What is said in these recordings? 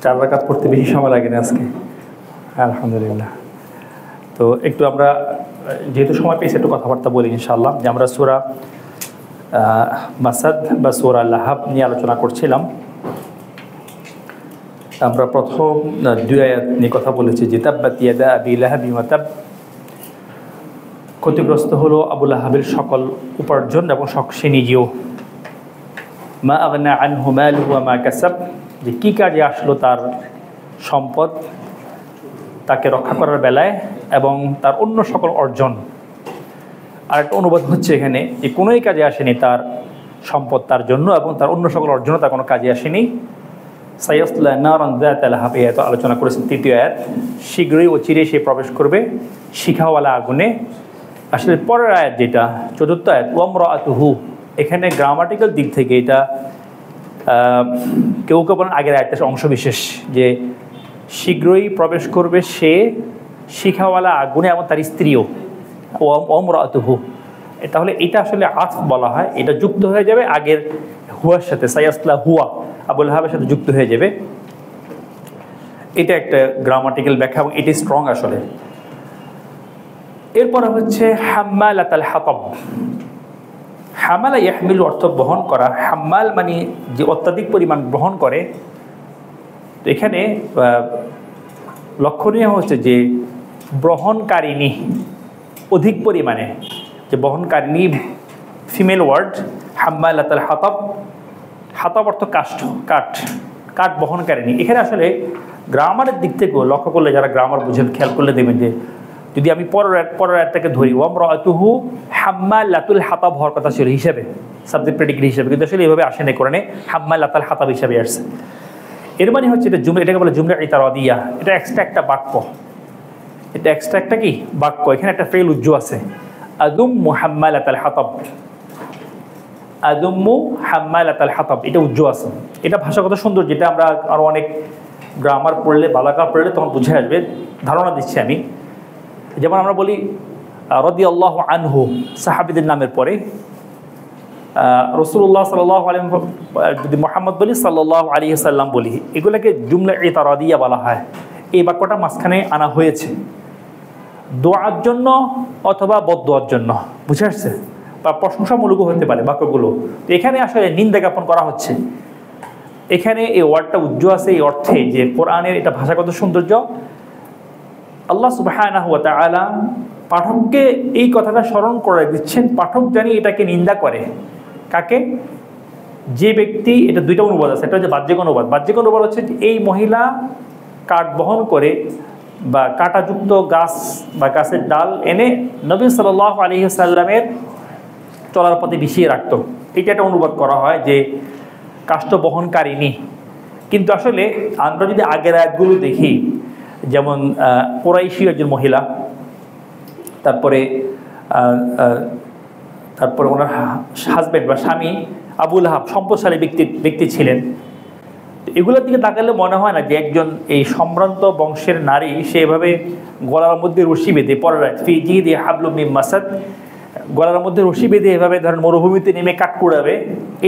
4 রাকাত পড়তে বেশি সময় লাগে না আজকে, আলহামদুলিল্লাহ। তো একটু আমরা যেহেতু সময় পেয়েছি একটু কথাবার্তা বলি ইনশাআল্লাহ। যে আমরা সূরা মাসাদ বা সূরা লাহাব নিয়ে আলোচনা করছিলাম। আমরা প্রথম 2 আয়াত নিয়ে কথা বলেছি যে তাব্বাত ইয়াদা আবি লাহাবি ওয়া তাব, ক্ষতিগ্রস্ত হলো আবু লাহাবের সকল উপার্জন এবং সে নিজেও। মা আগনা আনহু মালুহু ওয়া মা কাসাব, যে কী কাজে আসলো তার সম্পদ তাকে রক্ষা করার বেলায় এবং তার অন্য সকল অর্জন। আর একটা অনুবাদ হচ্ছে এখানে যে কোনোই কাজে আসেনি তার সম্পদ তার জন্য এবং তার অন্য সকল অর্জনও তার কোনো কাজে আসেনি। সায়াসলা নারান যাতা লাহাব, এই আয়াত আলোচনা করেছেন। 3য় আয়াত, শীঘ্রই ও চিরে সে প্রবেশ করবে শিখাওয়ালা আগুনে। আসলে পরের আয়াত যেটা 4র্থ আয়াত, ওয়ামরাআতুহু, এখানে গ্রামাটিক্যাল দিক থেকে এটা কেউ কেউ বলেন আগের আয়াতের অংশবিশেষ, যে শীঘ্রই প্রবেশ করবে সে শিখাওয়ালা আগুনে এবং তার স্ত্রীও। ওয়ামরাআতুহু, তাহলে এটা আসলে আতফ বলা হয়, এটা যুক্ত হয়ে যাবে আগের হুয়ার সাথে, সায়াসলা হুয়া আবু লাহাবের সাথে যুক্ত হয়ে যাবে। এটা একটা গ্রামাটিক্যাল ব্যাখ্যা এবং এটি স্ট্রং আসলে। এরপরে হচ্ছে হাম্মালাতাল হাতাব। হামালা ইয়াহমিল অর্থ বহন করা, হাম্মাল মানে যে অত্যাধিক পরিমাণ বহন করে। তো এখানে লক্ষণীয় হচ্ছে যে বহনকারিণী, অধিক পরিমাণে যে বহনকারিণী, ফিমেল ওয়ার্ড হাম্মালাতাল হাতাব। হাতাব অর্থ কাঠ বহনকারিণী। এখানে আসলে গ্রামারের দিক থেকেও লক্ষ্য করলে, যারা গ্রামার বুঝেন খেয়াল করলে দেবেন যে যদি আমি পরের আয়াতটাকে ধরি, ওয়ামরাআতুহু হাম্মালাতুল হাতাব হওয়ার কথা ছিল হিসাবে, সাবজেক্ট প্রেডিকেট হিসাবে, কিন্তু আসলে এইভাবে আসে না, কোরআনে হাম্মালাতুল হাতাব হিসাবে আসছে। এর মানে হচ্ছে এটা জুমলা, এটাকে বলে জুমলা ইতারাদিয়া। এটা এক্সট্রা একটা বাক্য, এটা এক্সট্রা একটা কি বাক্য। এখানে একটা ফেল উজ্জু আছে, আদুম্মু হাম্মালাতুল হাতাব, আদুম্মু হাম্মালাতুল হাতাব, এটা উজ্জু আছে। এটা ভাষাগত সুন্দর, যেটা আমরা আরও অনেক গ্রামার পড়লে, বালাকা পড়লে তখন বুঝে আসবে। ধারণা দিচ্ছি আমি। যেমন আমরা বলি রাদিয়াল্লাহু আনহু, সাহাবীদের নামের পরে রাসূলুল্লাহ সাল্লাল্লাহু আলাইহি, যদি মুহাম্মদ বলি সাল্লাল্লাহু আলাইহি সাল্লাম বলি, এগুলোকে জুমলা ইতারাদিয়া বলা হয়। এই বাক্যটা মাঝখানে আনা হয়েছে দোয়ার জন্য অথবা বদদোয়ার জন্য, বুঝে আসছে, বা প্রশংসামূলকও হতে পারে বাক্যগুলো। তো এখানে আসলে নিন্দা জ্ঞাপন করা হচ্ছে। এখানে এই ওয়ার্ডটা উজ্জ্ব আছে এই অর্থে যে কোরআনের এটা ভাষাগত সৌন্দর্য। আল্লাহ সুবহানাহু ওয়া তাআলা পাঠককে এই কথাটা স্মরণ করে দিচ্ছেন, পাঠক জানি এটাকে নিন্দা করে। কাকে? যে ব্যক্তি, এটা 2টা অনুবাদ আছে, একটা হচ্ছে বাহ্যিক অনুবাদ। বাহ্যিক অনুবাদ হচ্ছে এই মহিলা কাঠ বহন করে বা কাঁটাযুক্ত গাছ বা গাছের ডাল এনে নবী সাল্লাল্লাহু আলাইহি সাল্লামের চলার পথে বিছিয়ে রাখতো। এটা একটা অনুবাদ করা হয় যে কাষ্ঠ বহনকারিণী। কিন্তু আসলে আমরা যদি আগের আয়াতগুলো দেখি, যেমন কুরাইশী একজন মহিলা, তারপরে ওনার হাজব্যান্ড বা স্বামী আবু লাহাব সম্পদশালী ব্যক্তি ছিলেন। এগুলোর দিকে তাকালে মনে হয় না যে একজন এই সম্ভ্রান্ত বংশের নারী সে এভাবে গলার মধ্যে রশি বেঁধে, পরের ফি জিদি হাবলুম মিন মাসাদ, গলার মধ্যে রশি বেঁধে এভাবে ধরেন মরুভূমিতে নেমে কাঠ কুড়াবে।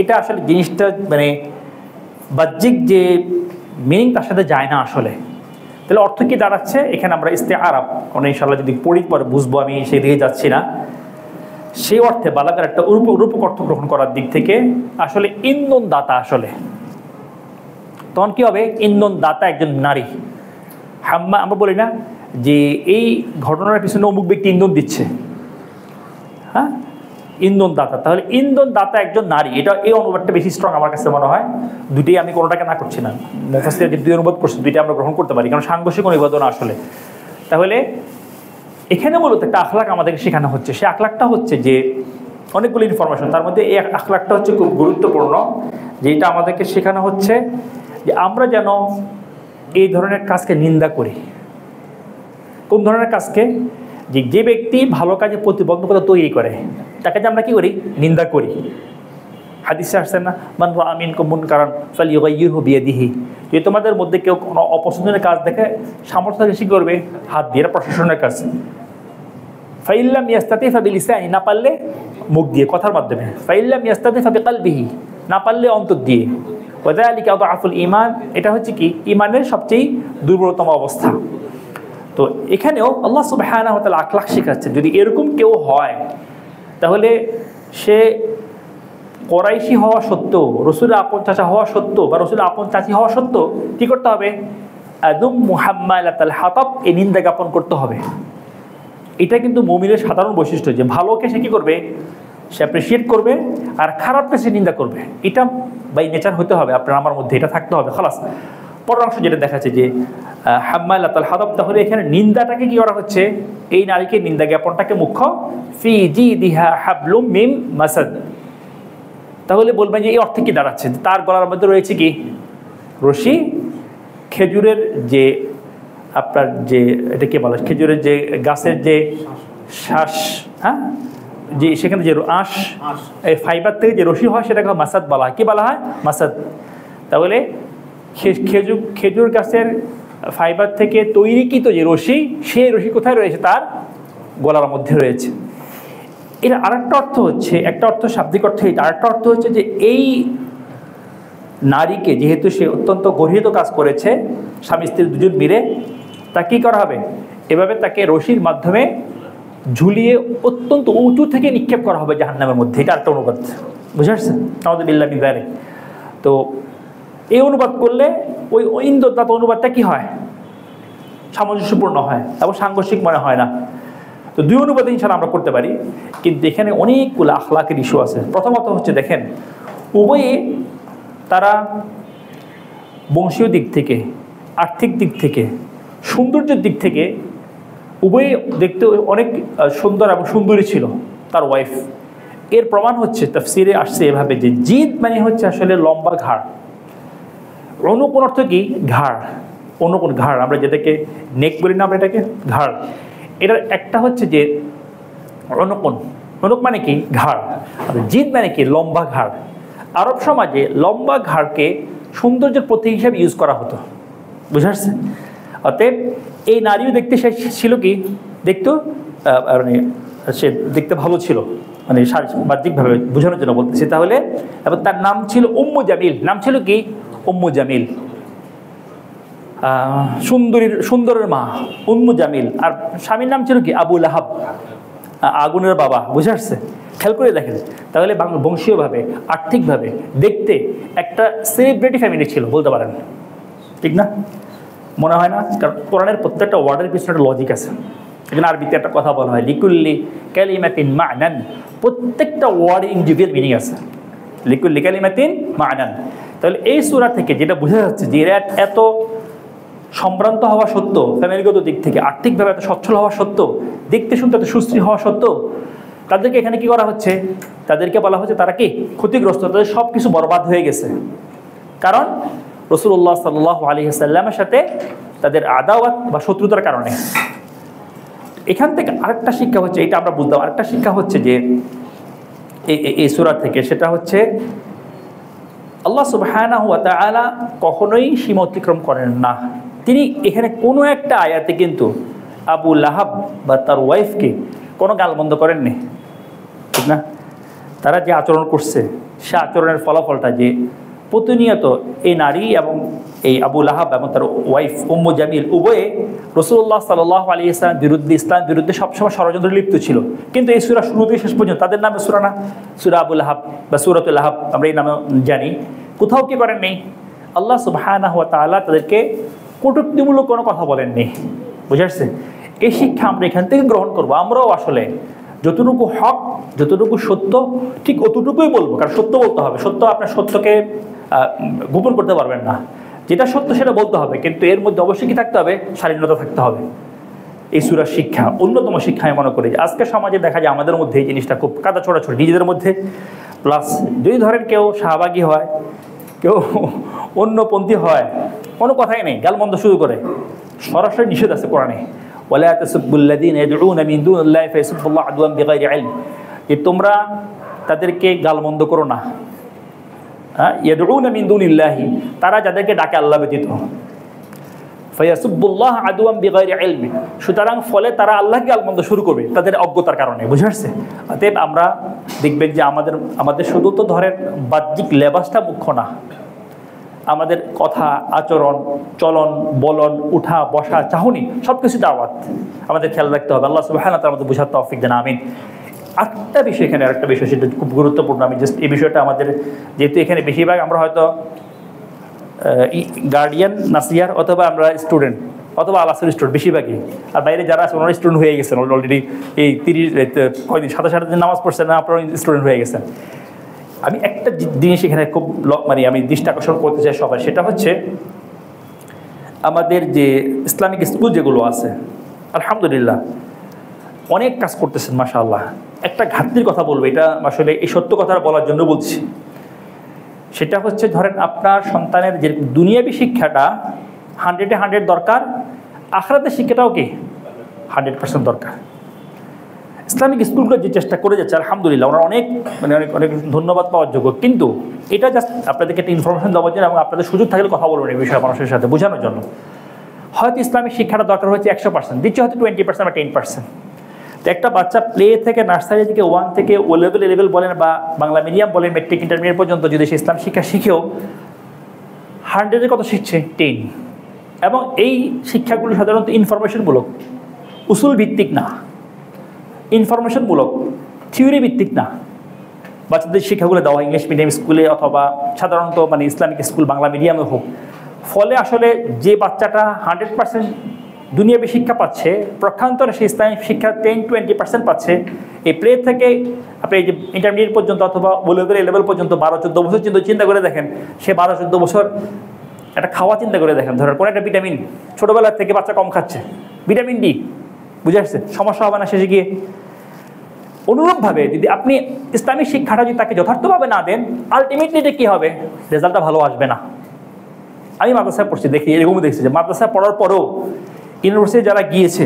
এটা আসলে জিনিসটা মানে বাহ্যিক যে মিনিং তার সাথে যায় না আসলে। তাহলে অর্থ কি দাঁড়াচ্ছে এখানে? আমরা ইস্তেআরা মানে ইনশাআল্লাহ যদি পড়ি পরে বুঝবো, আমি সেই দিকে যাচ্ছি না। সেই অর্থে বালাগার একটা রূপক অর্থ গ্রহণ করার দিক থেকে আসলে ইন্ধন দাতা, আসলে তখন কি হবে? ইন্ধন দাতা একজন নারী। হাম্মা, আমরা বলি না যে এই ঘটনার পিছনে অমুক ব্যক্তি ইন্ধন দিচ্ছে, হ্যাঁ, ইন্ধন দাতা। তাহলে ইন্ধন দাতা একজন নারী, এটা এই অনুবাদটা বেশি স্ট্রং আমার কাছে মনে হয়। দুটোই আমি কোনোটাকে না করছি না, মুফাসসির যে 2 অনুবাদ করছে দুইটা আমরা গ্রহণ করতে পারি, কারণ সাংঘর্ষিক অনুবাদ না আসলে। তাহলে এখানে মূলত একটা আখলাক আমাদেরকে শেখানো হচ্ছে। সে আখলাকটা হচ্ছে যে অনেকগুলো ইনফরমেশন, তার মধ্যে এই আখলাকটা হচ্ছে খুব গুরুত্বপূর্ণ, যে এটা আমাদেরকে শেখানো হচ্ছে যে আমরা যেন এই ধরনের কাজকে নিন্দা করি। কোন ধরনের কাজকে? যে ব্যক্তি ভালো কাজে প্রতিবন্ধকতা তৈরি করে তাকে যে আমরা কী করি? নিন্দা করি। হাদিসে আসছে না, মান রাআ মিনকুম মুনকারান ফালইউগাইয়িরহু বিয়াদিহি, যে তোমাদের মধ্যে কেউ কোনো অপছন্দের কাজ দেখে সামর্থ্য বেশি করবে হাত দিয়ে, প্রশাসনের কাছে। ফাইল্লাম ইয়াস্তাতি ফাবিলিসানি, না পারলে মুখ দিয়ে, কথার মাধ্যমে। ফাইল্লাম ইয়াস্তাতি ফাবিকালবিহি, না পারলে অন্তর দিয়ে। ওয়াযালিকা আযআফুল ঈমান, এটা হচ্ছে কি ঈমানের সবচেয়ে দুর্বলতম অবস্থা। তো এখানেও আল্লাহ সুবহানাহু ওয়া তাআলা আখলাক শেখাচ্ছেন, যদি এরকম কেউ হয় তাহলে সে কোরাইশি হওয়া সত্ত্বেও, রসুলের আপন চাচা হওয়া সত্ত্বেও বা রসুলের আপন চাচি হওয়া সত্ত্বেও কী করতে হবে? আদুম মুহাম্মালাতাল হাতাব, এই নিন্দা জ্ঞাপন করতে হবে। এটা কিন্তু মুমিনের সাধারণ বৈশিষ্ট্য, যে ভালোকে সে কী করবে? সে অ্যাপ্রিসিয়েট করবে, আর খারাপকে সে নিন্দা করবে। এটা বাই নেচার হতে হবে আপনার আমার মধ্যে, এটা থাকতে হবে। খালাস। পরের অংশ যেটা দেখাচ্ছে যে হাম্মালাতাল হাতাব, তাহলে এখানে নিন্দাটাকে কী করা হচ্ছে? এই নারীকে নিন্দা জ্ঞাপনটাকে মুখ্য, ফি জিদিহা হাবলুম মিন মাসাদ। তাহলে বলবেন যে এই অর্থে কি দাঁড়াচ্ছে? তার গলার মধ্যে রয়েছে কি? রশি। খেজুরের যে আপনার যে এটা কে বলে, খেজুরের যে গাছের যে শ্বাস, হ্যাঁ, যে সেখানে যে আঁশ, এই ফাইবার থেকে যে রশি হয় সেটাকে মাসাদ বলা হয়। কী বলা হয়? মাসাদ। তাহলে খেজুর গাছের ফাইবার থেকে তৈরিকৃত যে রশি, সেই রশি কোথায় রয়েছে? তার গলার মধ্যে রয়েছে। এর আরেকটা অর্থ হচ্ছে, একটা অর্থ শাব্দিক অর্থ, এটা আরেকটা অর্থ হচ্ছে যে এই নারীকে, যেহেতু সে অত্যন্ত গর্হিত কাজ করেছে, স্বামী স্ত্রী দুজন মিলে, তা কী করা হবে? এভাবে তাকে রশির মাধ্যমে ঝুলিয়ে অত্যন্ত উঁচু থেকে নিক্ষেপ করা হবে জাহান্নামের মধ্যে। এটা একটা অনুবাদ, বুঝে আসছেন? নাউযুবিল্লাহি মিন যালিক। তো এই অনুবাদ করলে ওই ইন্দোদাত অনুবাদটা কী হয়? সামঞ্জস্যপূর্ণ হয় এবং সাংঘর্ষিক মনে হয় না। তো দুই অনুবাদে ইনশাআল্লাহ আমরা করতে পারি, কিন্তু এখানে অনেকগুলো আখলাকের ইস্যু আছে। প্রথমত হচ্ছে দেখেন, উভয়ে তারা বংশীয় দিক থেকে, আর্থিক দিক থেকে, সৌন্দর্যের দিক থেকে উভয়ে দেখতে অনেক সুন্দর এবং সুন্দরী ছিল তার ওয়াইফ। এর প্রমাণ হচ্ছে তাফসিরে আসছে এভাবে যে জিদ মানে হচ্ছে আসলে লম্বা ঘাড়। অনুকোণ অর্থ কি? ঘাড়। অনুকোণ ঘাড়, আমরা যেটাকে নেক বলি না, আমরা এটাকে ঘাড়। এটার একটা হচ্ছে যে অনুকোণ, অনুক মানে কি? ঘাড়। আর জিদ মানে কি? লম্বা ঘাড়। আরব সমাজে লম্বা ঘাড়কে সৌন্দর্যের প্রতীক হিসাবে ইউজ করা হতো, বুঝে আসছে? অতএব এই নারীও দেখতে সে ছিল কি? দেখতো মানে সে দেখতে ভালো ছিল, মানে বাহ্যিকভাবে বোঝানোর জন্য বলতেছি। তাহলে এবং তার নাম ছিল উম্মু জামিল। নাম ছিল কি? উম্মু জামিল। সুন্দরের মা উম্মু জামিল। আর স্বামীর নাম ছিল কি? আবু লাহাব, আগুনের বাবা, বুঝে আসছে? খেয়াল করে দেখেন, তাহলে বংশীয়ভাবে, আর্থিকভাবে দেখতে একটা সেলিব্রিটি ফ্যামিলি ছিল বলতে পারেন, ঠিক না? মনে হয় না? কারণ কোরআনের প্রত্যেকটা ওয়ার্ডের পিছনে একটা লজিক আছে। এখানে আরবিতে একটা কথা বলা হয়, লিকুল্লি কালিমাতিন মা'নান। প্রত্যেকটা ওয়ার্ডে ইন্ডিভিজুয়াল মিনিং আছে। লিকুল্লি কালিমাতিন মা'নান। তাহলে এই সূরা থেকে যেটা বোঝা যাচ্ছে যে এরা এত সম্ভ্রান্ত হওয়া সত্ত্বেও, ফ্যামিলিগত দিক থেকে আর্থিকভাবে এত সচ্ছল হওয়া সত্ত্বেও, দেখতে শুনতে এত সুশ্রী হওয়া সত্ত্বেও, তাদেরকে এখানে কি করা হচ্ছে? তাদেরকে বলা হচ্ছে তারা কি? ক্ষতিগ্রস্ত, তাদের সব কিছু বরবাদ হয়ে গেছে। কারণ রাসূলুল্লাহ সাল্লাল্লাহু আলাইহি ওয়াসাল্লামের সাথে তাদের আদাওয়াত বা শত্রুতার কারণে। এখান থেকে আরেকটা শিক্ষা হচ্ছে, এটা আমরা বুঝলাম, আরেকটা শিক্ষা হচ্ছে যে এই সূরা থেকে, সেটা হচ্ছে আল্লাহ সুবহানাহু ওয়া তাআলা কখনোই সীমা অতিক্রম করেন না। তিনি এখানে কোনো একটা আয়াতে কিন্তু আবু লাহাব বা তার ওয়াইফকে কোনো গালমন্দ করেননি, ঠিক না? তারা যে আচরণ করছে, সে আচরণের ফলাফলটা যে প্রতিনিয়ত এই নারী এবং এই আবু লাহাব এবং তার ওয়াইফ উম্মু জামিল উভয়ে রাসূলুল্লাহ সাল্লাল্লাহু আলাইহি ওয়াসাল্লামের বিরুদ্ধে, ইসলামের বিরুদ্ধে সবসময় ষড়যন্ত্রে লিপ্ত ছিল। কিন্তু এই সূরা শুরু থেকে শেষ পর্যন্ত তাদের নামে সূরা না, সূরা আবু লাহাব বা সূরাতুল লাহাব আমরা এই নামে জানি, কোথাও কি করেননি? আল্লাহ সুবহানাহু ওয়া তাআলা তাদেরকে কটূক্তিমূলক কোনো কথা বলেননি, বুঝে আসছে? এই শিক্ষা আমরা এখান থেকে গ্রহণ করব। আমরাও আসলে যতটুকু হক, যতটুকু সত্য, ঠিক অতটুকুই বলবো। কারণ সত্য বলতে হবে। সত্য, আপনার সত্যকে গোপন করতে পারবেন না। যেটা সত্য সেটা বলতে হবে, কিন্তু এর মধ্যে অবশ্যই কি থাকতে হবে? শালীনতা থাকতে হবে। এই সূরার শিক্ষা, অন্যতম শিক্ষা আমি মনে করি যে আজকে সমাজে দেখা যায় আমাদের মধ্যে এই জিনিসটা খুব কাদা ছোড়াছড়ি নিজেদের মধ্যে। প্লাস যদি ধরেন কেউ শাহবাগী হয়, কেউ অন্যপন্থী হয়, কোনো কথাই নেই, গালমন্দ শুরু করে, সরাসরি নিষেধ আছে কোরআনে, ওয়ালা তাসুব্বুল্লাযীনা ইয়াদউনা মিন দুনিল্লাহি ফায়াসুব্বুল্লাহ আদওয়ান বিগাইরি ইলম, যে তোমরা তাদেরকে গালমন্দ করো না। ইয়াদউনা মিন দুনিল্লাহি, তারা যাদেরকে ডাকে আল্লাহ ব্যতীত, ফায়াসুব্বুল্লাহ আদওয়ান বিগাইরি ইলম, সুতরাং ফলে তারা আল্লাহকে গালমন্দ শুরু করবে তাদের অজ্ঞতার কারণে, বুঝে আসছে? অতএব আমরা দেখবেন যে আমাদের শুধু তো ধরেন বাহ্যিক লেবাসটা মুখ্য না, আমাদের কথা, আচরণ, চলন, বলন, উঠা, বসা, চাহনি সব কিছু দাওয়াত আমাদের খেয়াল রাখতে হবে। আল্লাহ সুবহানাহু ওয়া তাআলা আমাদের বোঝার তৌফিক দেন, আমিন। আরেকটা বিষয়, এখানে আরেকটা বিষয়, সেটা খুব গুরুত্বপূর্ণ। আমি জাস্ট এই বিষয়টা আমাদের, যেহেতু এখানে বেশিরভাগ আমরা হয়তো গার্ডিয়ান, নাসিয়ার, অথবা আমরা স্টুডেন্ট, অথবা আলাসের স্টুডেন্ট বেশিরভাগই, আর বাইরে যারা আছে ওনারা স্টুডেন্ট হয়ে গেছেন অলরেডি। এই 30 সাতাশ দিন নামাজ পড়ছেন না, আপনারা স্টুডেন্ট হয়ে গেছেন। আমি একটা জিনিস এখানে খুব আমি দৃষ্টি আকর্ষণ করতে চাই সবাই, সেটা হচ্ছে আমাদের যে ইসলামিক স্কুল যেগুলো আছে, আলহামদুলিল্লাহ অনেক কাজ করতেছেন মাশাআল্লাহ। একটা ঘাটতির কথা বলবো, এটা আসলে এই সত্য কথাটা বলার জন্য বলছি। সেটা হচ্ছে, ধরেন আপনার সন্তানের যে দুনিয়াবী শিক্ষাটা 100-এ 100 দরকার, আখিরাতের শিক্ষাটাও কি 100% দরকার। ইসলামিক স্কুলগুলো যে চেষ্টা করে যাচ্ছে আলহামদুলিল্লাহ, ওরা অনেক অনেক ধন্যবাদ পাওয়ার যোগ্য। কিন্তু এটা জাস্ট আপনাদেরকে একটা ইনফরমেশন দেওয়ার জন্য, এবং আপনাদের সুযোগ থাকলে কথা বলবেন এই বিষয়ে মানুষের সাথে বোঝানোর জন্য। হয়তো ইসলামিক শিক্ষাটা দরকার হচ্ছে 100%, দিচ্ছে হয়তো 20% বা 10%। তো একটা বাচ্চা প্লে থেকে, নার্সারি থেকে, 1 থেকে ও লেভেল বলেন, বা বাংলা মিডিয়াম বলেন, মেট্রিক ইন্টারমিডিয়েট পর্যন্ত যদি সে ইসলাম শিক্ষা শিখেও 100-এ কত শিখছে? 10। এবং এই শিক্ষাগুলো সাধারণত ইনফরমেশনমূলক, উসুল ভিত্তিক না, ইনফরমেশনমূলক, থিওরি ভিত্তিক না। বাচ্চাদের শিক্ষাগুলো দেওয়া ইংলিশ মিডিয়াম স্কুলে, অথবা সাধারণত ইসলামিক স্কুল বাংলা মিডিয়ামে হোক। ফলে আসলে যে বাচ্চাটা 100% দুনিয়াবী শিক্ষা পাচ্ছে, প্রক্ষান্তরে সে ইসলামিক শিক্ষা 10-20% পাচ্ছে। এই প্লে থেকে আপনি এই যে ইন্টারমিডিয়েট পর্যন্ত, অথবা ও লেভেল পর্যন্ত 12-14 বছর চিন্তা করে দেখেন, সে 12-14 বছর একটা খাওয়া চিন্তা করে দেখেন। ধরেন কোনো একটা ভিটামিন ছোটোবেলা থেকে বাচ্চা কম খাচ্ছে, ভিটামিন ডি, বুঝে আসছে, সমস্যা হবে না শেষে গিয়ে। অনুরূপভাবে যদি আপনি ইসলামিক শিক্ষাটা যদি তাকে যথার্থভাবে না দেন, আলটিমেটলি এটা কী হবে? রেজাল্টটা ভালো আসবে না। আমি মাদ্রাসায় পড়ছি, দেখি এরকমও দেখছি যে মাদ্রাসায় পড়ার পরেও ইউনিভার্সিটি যারা গিয়েছে,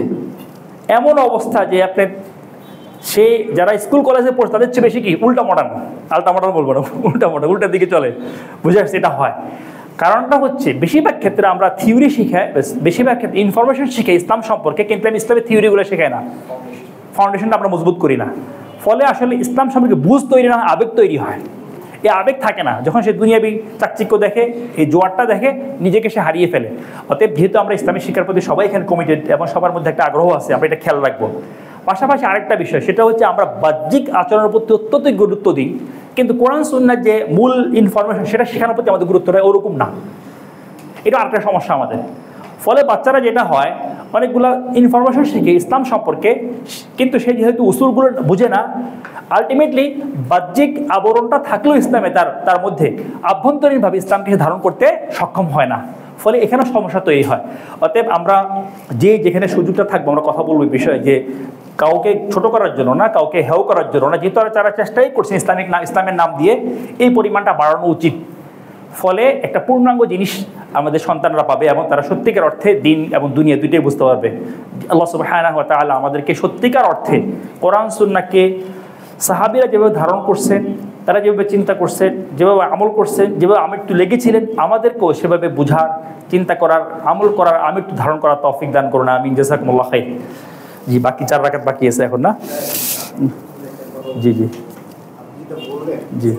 এমন অবস্থা যে আপনার সে যারা স্কুল কলেজে পড়ছে তাদের চেয়ে বেশি কি উল্টা মডার্ন, আলটা মডার্ন বলবো না, উল্টার দিকে চলে, বুঝে আসছে। এটা হয় কারণটা হচ্ছে বেশিরভাগ ক্ষেত্রে আমরা থিওরি শিখাই, বেশিরভাগ ক্ষেত্রে ইনফরমেশন শিখাই ইসলাম সম্পর্কে, কিন্তু আমি ইসলামের থিওরিগুলো শেখাই না, ফাউন্ডেশনটা আমরা মজবুত করি না। ফলে আসলে ইসলাম সম্পর্কে বুঝ তৈরি না, আবেগ তৈরি হয়। এই আবেগ থাকে না, যখন সে দুনিয়াবী চাকচিক্য দেখে, এই জোয়ারটা দেখে, নিজেকে সে হারিয়ে ফেলে। অতএব যেহেতু আমরা ইসলামিক শিক্ষার প্রতি সবাই এখানে কমিটেড, এবং সবার মধ্যে একটা আগ্রহ আছে, আমরা এটা খেয়াল রাখবো। পাশাপাশি আরেকটা বিষয়, সেটা হচ্ছে আমরা বাহ্যিক আচরণের প্রতি অত্যন্ত গুরুত্ব দিই, কিন্তু কোরআন সুন্নাহর যে মূল ইনফরমেশন সেটা শেখানোর প্রতি আমাদের গুরুত্ব দেয় ওরকম না। এটা আরেকটা সমস্যা আমাদের। ফলে বাচ্চারা যেটা হয়, অনেকগুলো ইনফরমেশন শিখে ইসলাম সম্পর্কে, কিন্তু সে যেহেতু উসুলগুলো বুঝে না, আলটিমেটলি বাহ্যিক আবরণটা থাকলেও ইসলামে তার মধ্যে আভ্যন্তরীণভাবে ইসলামকে ধারণ করতে সক্ষম হয় না। ফলে এখানে সমস্যা তৈরি হয়। অতএব আমরা যেখানে সুযোগটা থাকবো, আমরা কথা বলবো এই বিষয়ে, যে কাউকে ছোট করার জন্য না, কাউকে হেয় করার জন্য না, যেহেতু তারা চেষ্টাই করছে ইসলামের নাম দিয়ে এই পরিমাণটা বাড়ানো উচিত। ফলে একটা পূর্ণাঙ্গ জিনিস আমাদের সন্তানরা পাবে, এবং তারা সত্যিকার অর্থে দিন এবং দুনিয়া দুইটাই বুঝতে পারবে। আল্লাহ সুবহানাহু ওয়া তাআলা আমাদেরকে সত্যিকার অর্থে কোরআন সুন্নাহকে সাহাবীরা যেভাবে ধারণ করছেন, তারা যেভাবে চিন্তা করছেন, যেভাবে আমল করছেন, যেভাবে আমৃত্যু লেগেছিলেন, আমাদেরকেও সেভাবে বুঝার, চিন্তা করার, আমল করার, আমৃত্যু ধারণ করার তৌফিক দান করুন, আমিন। জাযাকুমুল্লাহ খাইর। জি, বাকি 4 রাকাত বাকি আছে এখন না? জি জি জি।